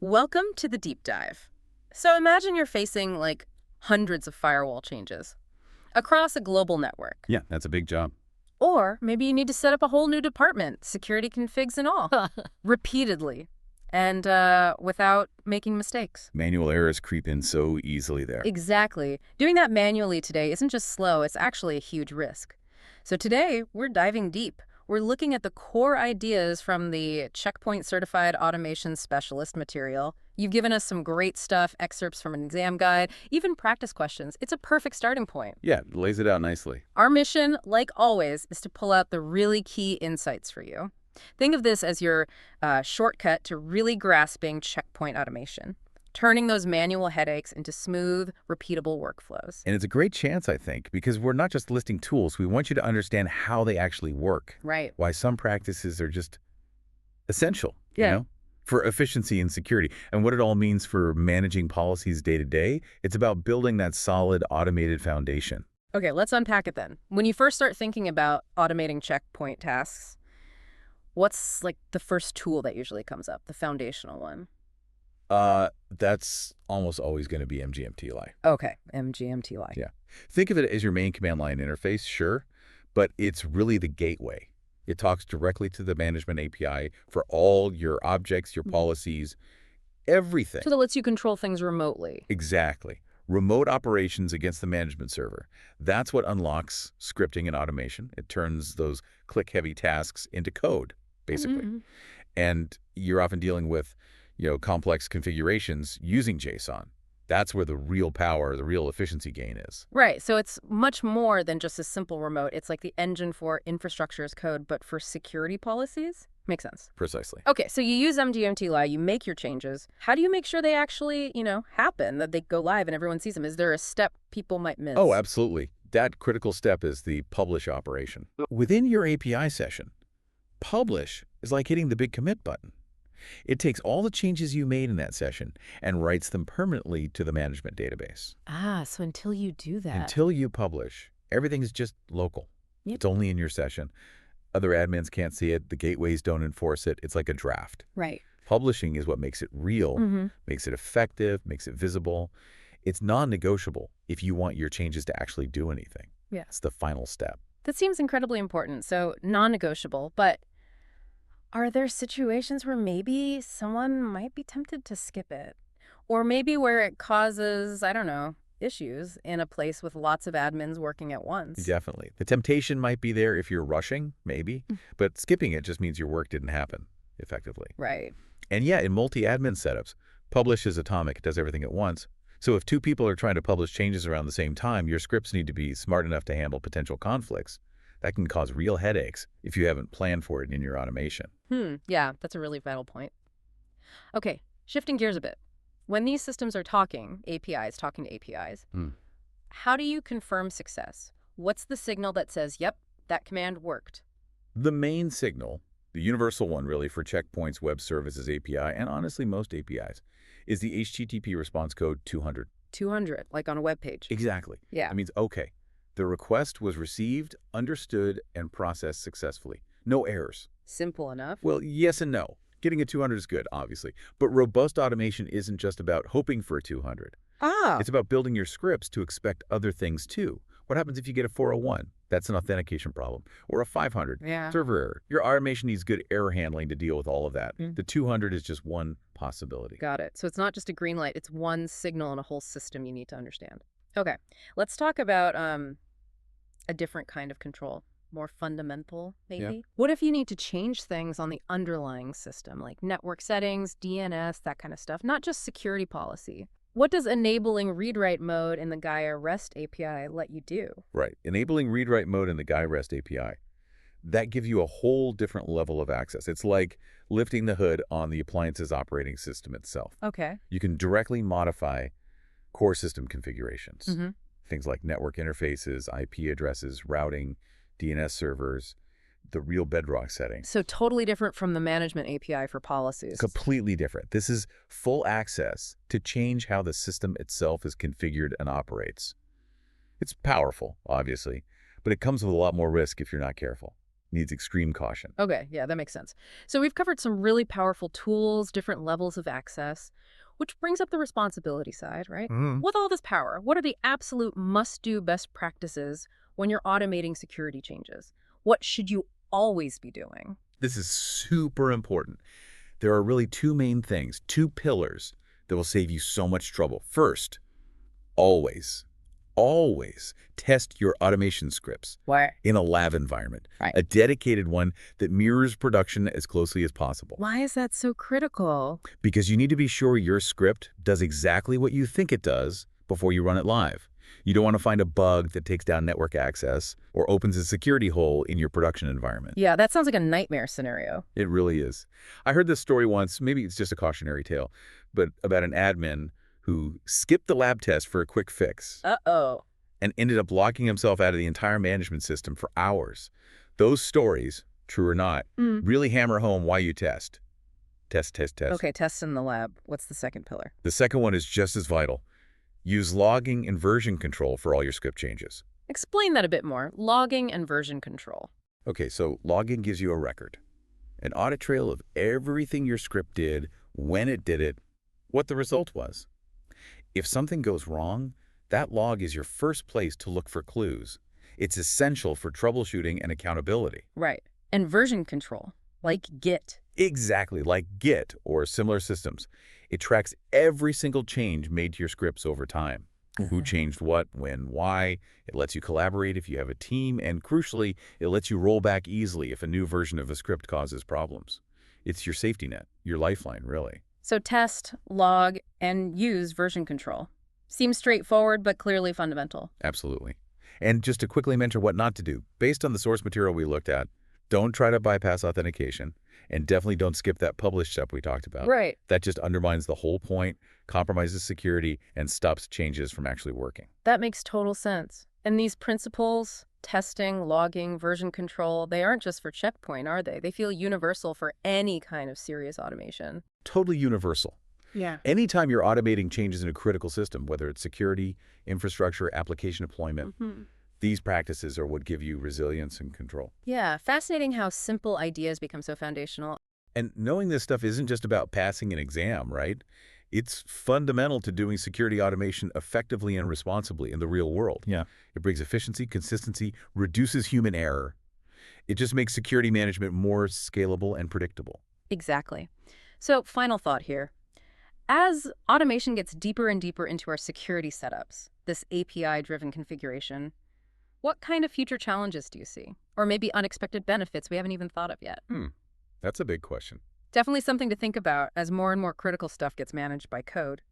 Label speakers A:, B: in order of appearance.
A: Welcome to the deep dive. So imagine you're facing like hundreds of firewall changes across a global network.
B: Yeah, that's a big job.
A: Or maybe you need to set up a whole new department, security configs and all, repeatedly, and without making mistakes.
B: Manual errors creep in so easily there.
A: Exactly. Doing that manually today isn't just slow, it's actually a huge risk. So today, we're diving deep. We're looking at the core ideas from the Check Point Certified Automation Specialist material. You've given us some great stuff, excerpts from an exam guide, even practice questions. It's a perfect starting point.
B: Yeah, it lays it out nicely.
A: Our mission, like always, is to pull out the really key insights for you. Think of this as your shortcut to really grasping checkpoint automation, turning those manual headaches into smooth, repeatable workflows.
B: And it's a great chance, I think, because we're not just listing tools. We want you to understand how they actually work.
A: Right.
B: Why some practices are just essential,
A: Yeah.
B: for efficiency and security. And what it all means for managing policies day to day. It's about building that solid automated foundation.
A: Okay, let's unpack it then. When you first start thinking about automating checkpoint tasks, what's like the first tool that usually comes up, the foundational one?
B: That's almost always going to be MGMT-LI.
A: Okay, MGMT-LI.
B: Yeah. Think of it as your main command line interface, sure, but it's really the gateway. It talks directly to the management API for all your objects, your policies, everything.
A: So that lets you control things remotely.
B: Exactly. Remote operations against the management server. That's what unlocks scripting and automation. It turns those click-heavy tasks into code, basically.
A: Mhm.
B: And you're often dealing with, complex configurations using JSON. That's where the real power, the real efficiency gain is.
A: Right, so it's much more than just a simple remote. It's like the engine for infrastructure as code, but for security policies? Makes sense.
B: Precisely.
A: Okay, so you use MGMT-LI, you make your changes. How do you make sure they actually, happen, that they go live and everyone sees them? Is there a step people might miss?
B: Oh, absolutely. That critical step is the publish operation. Within your API session, publish is like hitting the big commit button. It takes all the changes you made in that session and writes them permanently to the management database.
A: Ah, so until you do that.
B: Until you publish, everything's just local.
A: Yep.
B: It's only in your session. Other admins can't see it. The gateways don't enforce it. It's like a draft.
A: Right.
B: Publishing is what makes it real, makes it effective, makes it visible. It's non-negotiable if you want your changes to actually do anything.
A: Yeah.
B: It's the final step.
A: That seems incredibly important. So non-negotiable, but are there situations where maybe someone might be tempted to skip it? Or maybe where it causes, I don't know, issues in a place with lots of admins working at once?
B: Definitely. The temptation might be there if you're rushing, maybe, but skipping it just means your work didn't happen effectively.
A: Right.
B: And yeah, in multi-admin setups, publish is atomic. It does everything at once. So if two people are trying to publish changes around the same time, your scripts need to be smart enough to handle potential conflicts. That can cause real headaches if you haven't planned for it in your automation.
A: Yeah, that's a really vital point. Okay, shifting gears a bit. When these systems are talking, APIs talking to APIs, how do you confirm success? What's the signal that says, yep, that command worked?
B: The main signal, the universal one really for Check Point's web services API, and honestly most APIs, is the HTTP response code 200.
A: 200, like on a web page.
B: Exactly.
A: Yeah.
B: That means, okay, the request was received, understood, and processed successfully. No errors.
A: Simple enough.
B: Well, yes and no. Getting a 200 is good, obviously. But robust automation isn't just about hoping for a 200.
A: Ah.
B: It's about building your scripts to expect other things too. What happens if you get a 401? That's an authentication problem. Or a 500.
A: Yeah.
B: Server error. Your automation needs good error handling to deal with all of that. The 200 is just one possibility.
A: Got it. So it's not just a green light. It's one signal in a whole system you need to understand. Okay. Let's talk about a different kind of control. More fundamental, maybe?
B: Yeah.
A: What if you need to change things on the underlying system, like network settings, DNS, that kind of stuff, not just security policy? What does enabling read-write mode in the Gaia REST API let you do?
B: Right. Enabling read-write mode in the Gaia REST API, that gives you a whole different level of access. It's like lifting the hood on the appliance's operating system itself.
A: Okay.
B: You can directly modify core system configurations. Things like network interfaces, IP addresses, routing, DNS servers, the real bedrock settings.
A: So totally different from the management API for policies.
B: Completely different. This is full access to change how the system itself is configured and operates. It's powerful, obviously, but it comes with a lot more risk if you're not careful. needs extreme caution.
A: Okay, yeah, that makes sense. So we've covered some really powerful tools, different levels of access, which brings up the responsibility side, right?
B: Mhm.
A: With all this power, what are the absolute must-do best practices when you're automating security changes? What should you always be doing?
B: This is super important. There are really two main things, two pillars that will save you so much trouble. First, always, always test your automation scripts
A: Why?
B: in a lab environment,
A: Right.
B: a dedicated one that mirrors production as closely as possible.
A: Why is that so critical?
B: Because you need to be sure your script does exactly what you think it does before you run it live. You don't want to find a bug that takes down network access or opens a security hole in your production environment.
A: Yeah, that sounds like a nightmare scenario.
B: It really is. I heard this story once, maybe it's just a cautionary tale, but about an admin who skipped the lab test for a quick fix
A: Uh-oh.
B: and ended up locking himself out of the entire management system for hours. Those stories, true or not,
A: Mm.
B: really hammer home why you test. Test, test, test.
A: Okay, tests in the lab. What's the second pillar?
B: The second one is just as vital. Use logging and version control for all your script changes.
A: Explain that a bit more. Logging and version control.
B: Okay, so logging gives you a record, an audit trail of everything your script did, when it did it, what the result was. If something goes wrong, that log is your first place to look for clues. It's essential for troubleshooting and accountability.
A: Right. And version control, like Git.
B: Exactly like Git or similar systems. It tracks every single change made to your scripts over time. Who changed what, when, why. It lets you collaborate if you have a team, and crucially, it lets you roll back easily if a new version of a script causes problems. It's your safety net, your lifeline, really.
A: So test, log, and use version control. Seems straightforward, but clearly fundamental.
B: Absolutely. And just to quickly mention what not to do, based on the source material we looked at, don't try to bypass authentication, and definitely don't skip that publish step we talked about.
A: Right.
B: That just undermines the whole point, compromises security, and stops changes from actually working.
A: That makes total sense. And these principles, testing, logging, version control, they aren't just for Check Point, are they? They feel universal for any kind of serious automation.
B: Totally universal.
A: Yeah.
B: Anytime you're automating changes in a critical system, whether it's security, infrastructure, application deployment, these practices are what give you resilience and control.
A: Yeah, fascinating how simple ideas become so foundational.
B: And knowing this stuff isn't just about passing an exam, right? It's fundamental to doing security automation effectively and responsibly in the real world.
C: Yeah.
B: It brings efficiency, consistency, reduces human error. It just makes security management more scalable and predictable.
A: Exactly. So, final thought here. As automation gets deeper and deeper into our security setups, this API-driven configuration, what kind of future challenges do you see? Or maybe unexpected benefits we haven't even thought of yet?
B: That's a big question.
A: Definitely something to think about as more and more critical stuff gets managed by code.